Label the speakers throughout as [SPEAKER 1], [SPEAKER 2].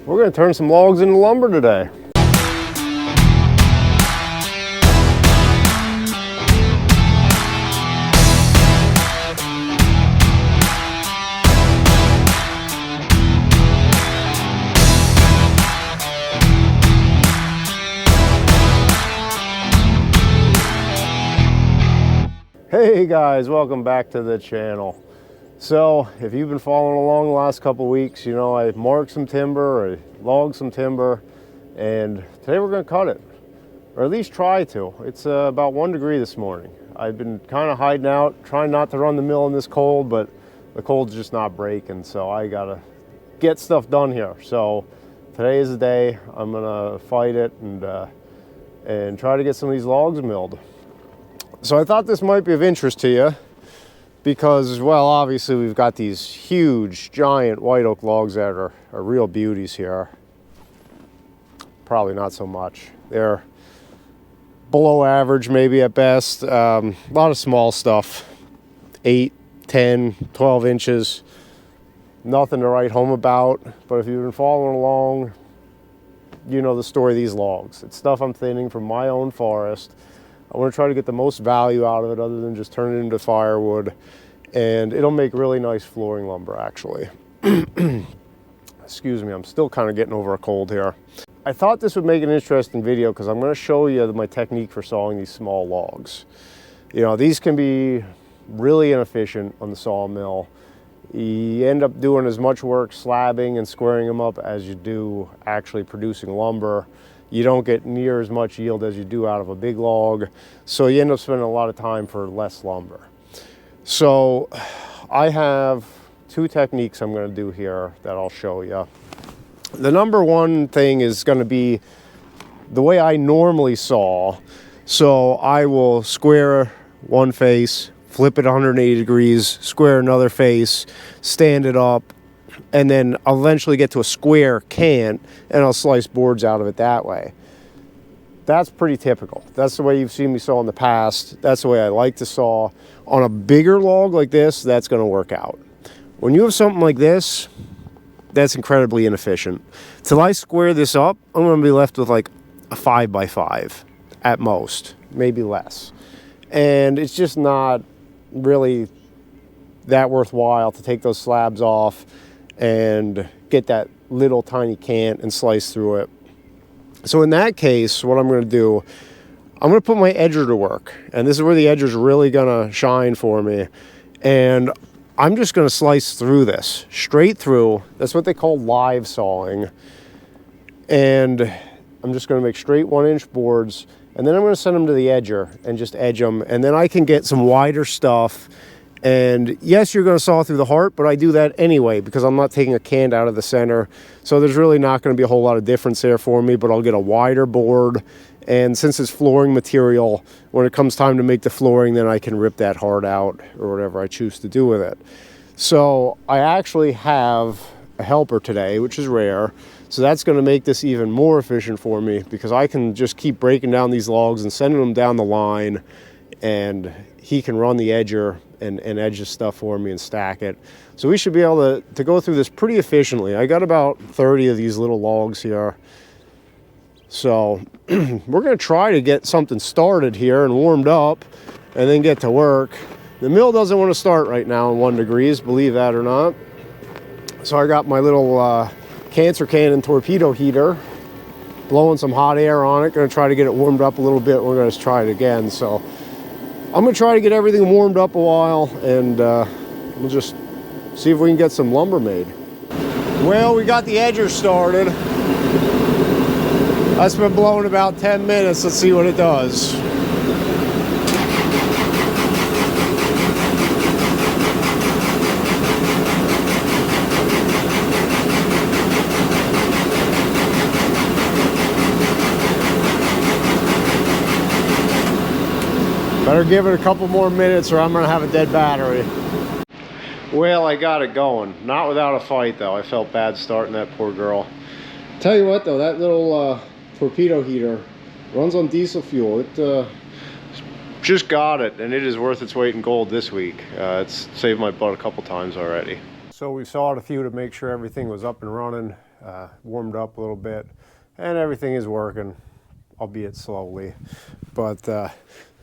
[SPEAKER 1] We're going to turn some logs into lumber today. Hey guys, welcome back to the channel. So if you've been following along the last couple weeks, you know I marked some timber, I logged some timber, and today we're going to cut it, or at least try to. It's about 1 degree this morning. I've been kind of hiding out, trying not to run the mill in this cold, but the cold's just not breaking, so I gotta get stuff done here. So today is the day. I'm gonna fight it and try to get some of these logs milled. So I thought this might be of interest to you because, well, obviously we've got these huge, giant white oak logs that are real beauties here. Probably not so much. They're below average, maybe at best. A lot of small stuff, 8, 10, 12 inches. Nothing to write home about, but if you've been following along, you know the story of these logs. It's stuff I'm thinning from my own forest. I want to try to get the most value out of it other than just turn it into firewood, and it'll make really nice flooring lumber actually. Excuse me, I'm still kind of getting over a cold here. I thought this would make an interesting video because I'm going to show you my technique for sawing these small logs. You know, these can be really inefficient on the sawmill. You end up doing as much work slabbing and squaring them up as you do actually producing lumber. You don't get near as much yield as you do out of a big log, so you end up spending a lot of time for less lumber. So I have 2 techniques I'm going to do here that I'll show you. The number one thing is going to be the way I normally saw. So I will square one face, flip it 180 degrees, square another face, stand it up, and then I'll eventually get to a square cant and I'll slice boards out of it that way. That's pretty typical. That's the way you've seen me saw in the past. That's the way I like to saw. On a bigger log like this, that's going to work out. When you have something like this, that's incredibly inefficient. Till I square this up, I'm going to be left with like a 5x5 at most, maybe less. And it's just not really that worthwhile to take those slabs off and get that little tiny cant and slice through it. So in that case, what I'm going to do, I'm going to put my edger to work, and this is where the edger is really going to shine for me. And I'm just going to slice through this straight through. That's what they call live sawing. And I'm just going to make straight 1-inch boards, and then I'm going to send them to the edger and just edge them, and then I can get some wider stuff. And yes, you're going to saw through the heart, but I do that anyway because I'm not taking a cant out of the center. So there's really not going to be a whole lot of difference there for me, but I'll get a wider board. And since it's flooring material, when it comes time to make the flooring, then I can rip that heart out or whatever I choose to do with it. So I actually have a helper today, which is rare. So that's going to make this even more efficient for me because I can just keep breaking down these logs and sending them down the line, and he can run the edger and edge the stuff for me and stack it. So we should be able to go through this pretty efficiently. I got about 30 of these little logs here. So we're going to try to get something started here and warmed up and then get to work. The mill doesn't want to start right now in 1 degrees, believe that or not. So I got my little cancer cannon torpedo heater, blowing some hot air on it. Going to try to get it warmed up a little bit. We're going to try it again. So I'm going to try to get everything warmed up a while, and we'll just see if we can get some lumber made. Well, we got the edger started. That's been blowing about 10 minutes. Let's see what it does. Better give it a couple more minutes or I'm going to have a dead battery. Well, I got it going. Not without a fight, though. I felt bad starting that poor girl. Tell you what, though, that little torpedo heater runs on diesel fuel. It just got it, and it is worth its weight in gold this week. It's saved my butt a couple times already. So we sawed a few to make sure everything was up and running. warmed up a little bit, and everything is working, albeit slowly. But the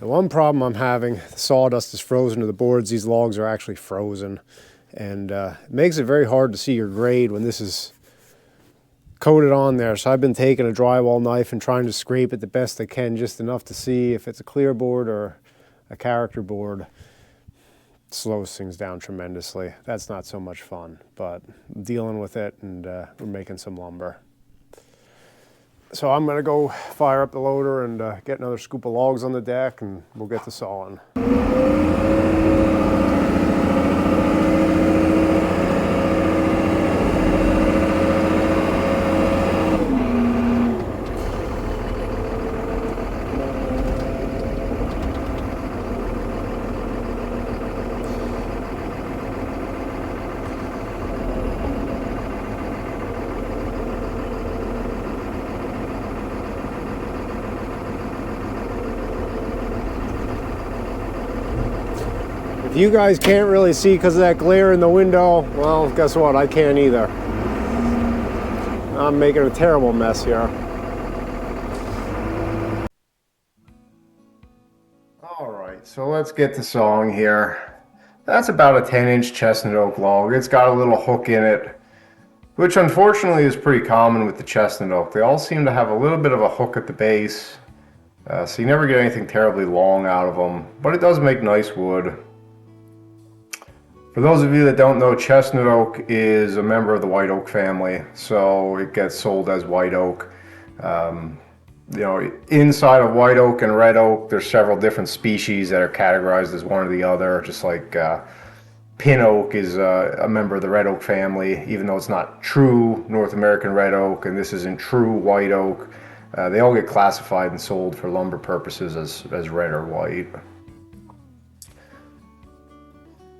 [SPEAKER 1] one problem I'm having, the sawdust is frozen to the boards. These logs are actually frozen, and it makes it very hard to see your grade when this is coated on there. So I've been taking a drywall knife and trying to scrape it the best I can, just enough to see if it's a clear board or a character board. It slows things down tremendously. That's not so much fun, but I'm dealing with it, and we're making some lumber. So I'm gonna go fire up the loader and get another scoop of logs on the deck, and we'll get to sawing. If you guys can't really see because of that glare in the window, well, guess what? I can't either. I'm making a terrible mess here. All right, so let's get to sawing here. That's about a 10-inch chestnut oak log. It's got a little hook in it, which unfortunately is pretty common with the chestnut oak. They all seem to have a little bit of a hook at the base, so you never get anything terribly long out of them, but it does make nice wood. For those of you that don't know, chestnut oak is a member of the white oak family, so it gets sold as white oak. You know, inside of white oak and red oak, there's several different species that are categorized as one or the other, just like pin oak is a member of the red oak family, even though it's not true North American red oak, and this isn't true white oak. They all get classified and sold for lumber purposes as red or white.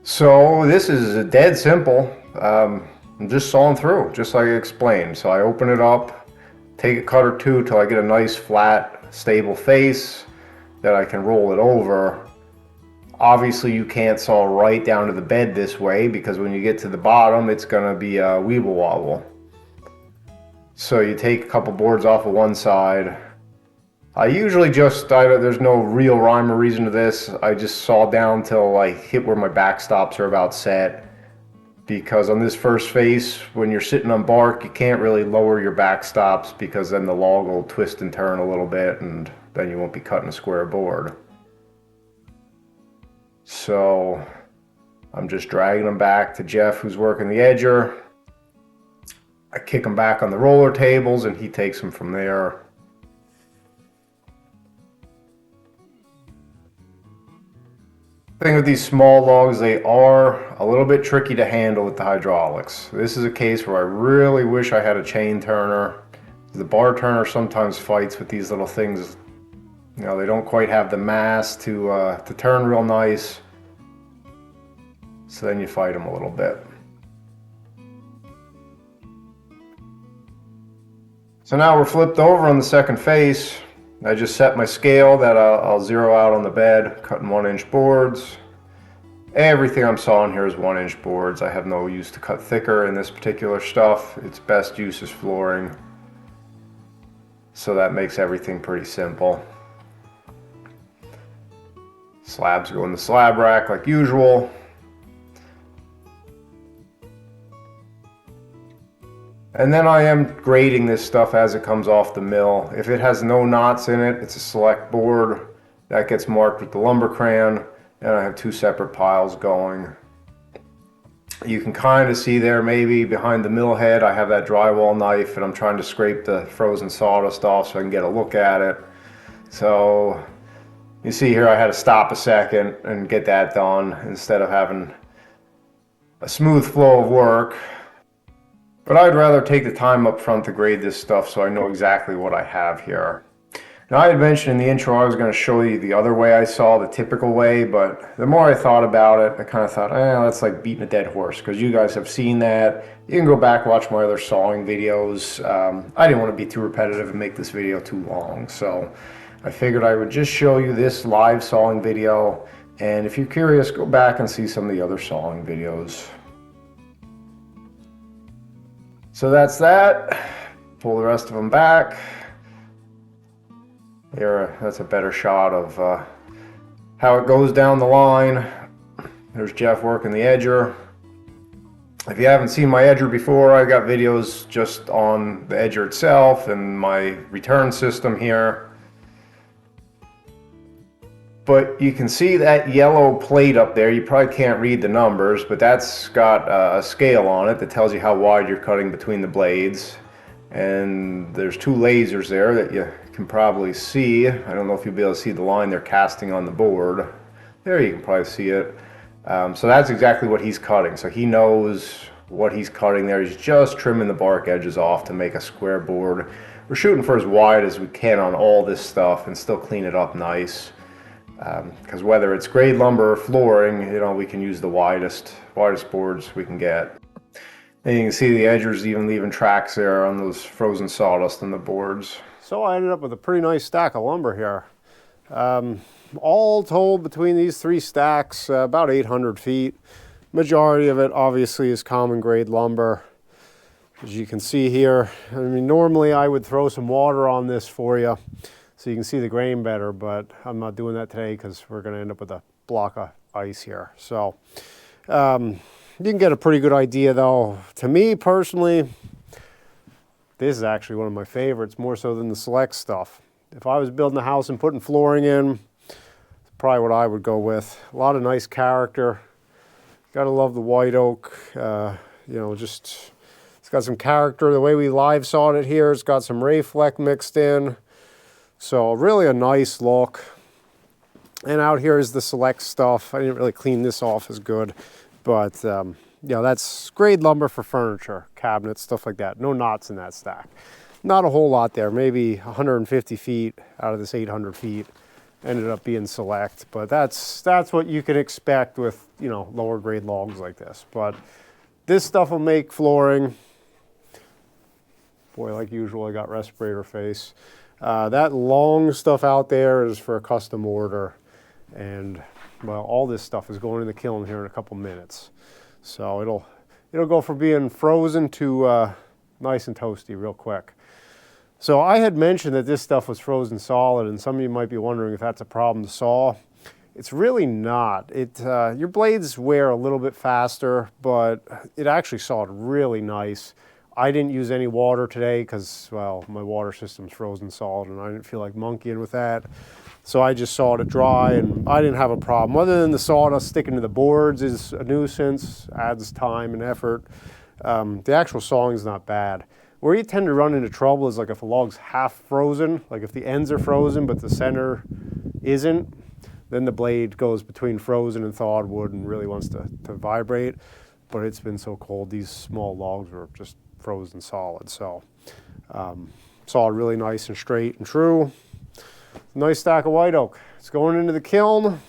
[SPEAKER 1] So this is dead simple. I'm just sawing through, just like I explained. So I open it up, take a cut or two till I get a nice flat, stable face that I can roll it over. Obviously you can't saw right down to the bed this way, because when you get to the bottom it's gonna be a weeble wobble. So you take a couple boards off of one side. I usually just, there's no real rhyme or reason to this. I just saw down till I hit where my backstops are about set. Because on this first face, when you're sitting on bark, you can't really lower your backstops, because then the log will twist and turn a little bit, and then you won't be cutting a square board. So I'm just dragging them back to Jeff, who's working the edger. I kick them back on the roller tables and he takes them from there. The thing with these small logs, they are a little bit tricky to handle with the hydraulics. This is a case where I really wish I had a chain turner. The bar turner sometimes fights with these little things. You know, they don't quite have the mass to turn real nice. So then you fight them a little bit. So now we're flipped over on the second face. I just set my scale that I'll zero out on the bed, cutting 1-inch boards. Everything I'm sawing here is 1-inch boards. I have no use to cut thicker in this particular stuff. Its best use is flooring. So that makes everything pretty simple. Slabs go in the slab rack like usual. And then I am grading this stuff as it comes off the mill. If it has no knots in it, it's a select board. That gets marked with the lumber crayon, and I have 2 separate piles going. You can kind of see there maybe behind the mill head, I have that drywall knife, and I'm trying to scrape the frozen sawdust off so I can get a look at it. So you see here I had to stop a second and get that done instead of having a smooth flow of work. But I'd rather take the time up front to grade this stuff so I know exactly what I have here. Now, I had mentioned in the intro I was going to show you the other way I saw, the typical way, but the more I thought about it, I kind of thought, that's like beating a dead horse, because you guys have seen that. You can go back, watch my other sawing videos. I didn't want to be too repetitive and make this video too long, so I figured I would just show you this live sawing video, and if you're curious, go back and see some of the other sawing videos.
[SPEAKER 2] So that's that. Pull the rest of them back. Here, that's a better shot of how it goes down the line. There's Jeff working the edger. If you haven't seen my edger before, I've got videos just on the edger itself and my return system here. But you can see that yellow plate up there. You probably can't read the numbers, but that's got a scale on it that tells you how wide you're cutting between the blades. And there's two lasers there that you can probably see. I don't know if you'll be able to see the line they're casting on the board. There, you can probably see it. So that's exactly what he's cutting. So he knows what he's cutting there. He's just trimming the bark edges off to make a square board. We're shooting for as wide as we can on all this stuff and still clean it up nice. Because whether it's grade lumber or flooring, you know, we can use the widest boards we can get. And you can see the edgers even leaving tracks there on those frozen sawdust on the boards.
[SPEAKER 1] So I ended up with a pretty nice stack of lumber here. All told, between these three stacks, about 800 feet. Majority of it obviously is common grade lumber. As you can see here, I mean, normally I would throw some water on this for you so you can see the grain better, but I'm not doing that today because we're going to end up with a block of ice here. So you can get a pretty good idea though. To me personally, this is actually one of my favorites, more so than the Select stuff. If I was building a house and putting flooring in, it's probably what I would go with. A lot of nice character. Gotta love the white oak. You know, just, it's got some character. The way we live sawed it here, it's got some ray fleck mixed in. So really a nice look. And out here is the Select stuff. I didn't really clean this off as good, but you know, that's grade lumber for furniture, cabinets, stuff like that. No knots in that stack. Not a whole lot there, maybe 150 feet out of this 800 feet ended up being Select, but that's what you can expect with, you know, lower grade logs like this. But this stuff will make flooring. Boy, like usual, I got respirator face. That long stuff out there is for a custom order, and well, all this stuff is going in the kiln here in a couple minutes. So it'll go from being frozen to nice and toasty real quick. So I had mentioned that this stuff was frozen solid, and some of you might be wondering if that's a problem to saw. It's really not. Your blades wear a little bit faster, but it actually sawed really nice. I didn't use any water today because, well, my water system's frozen solid and I didn't feel like monkeying with that. So I just sawed it dry and I didn't have a problem. Other than the sawdust sticking to the boards is a nuisance, adds time and effort. The actual sawing is not bad. Where you tend to run into trouble is like if a log's half frozen, like if the ends are frozen but the center isn't, then the blade goes between frozen and thawed wood and really wants to vibrate. But it's been so cold, these small logs were just frozen solid. So sawed really nice and straight and true. Nice stack of white oak. It's going into the kiln.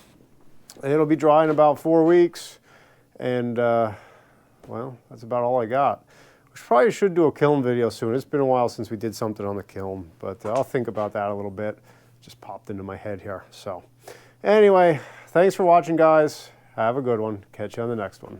[SPEAKER 1] It'll be dry in about 4 weeks. And well, that's about all I got. We probably should do a kiln video soon. It's been a while since we did something on the kiln, but I'll think about that a little bit. Just popped into my head here. So anyway, thanks for watching, guys. Have a good one. Catch you on the next one.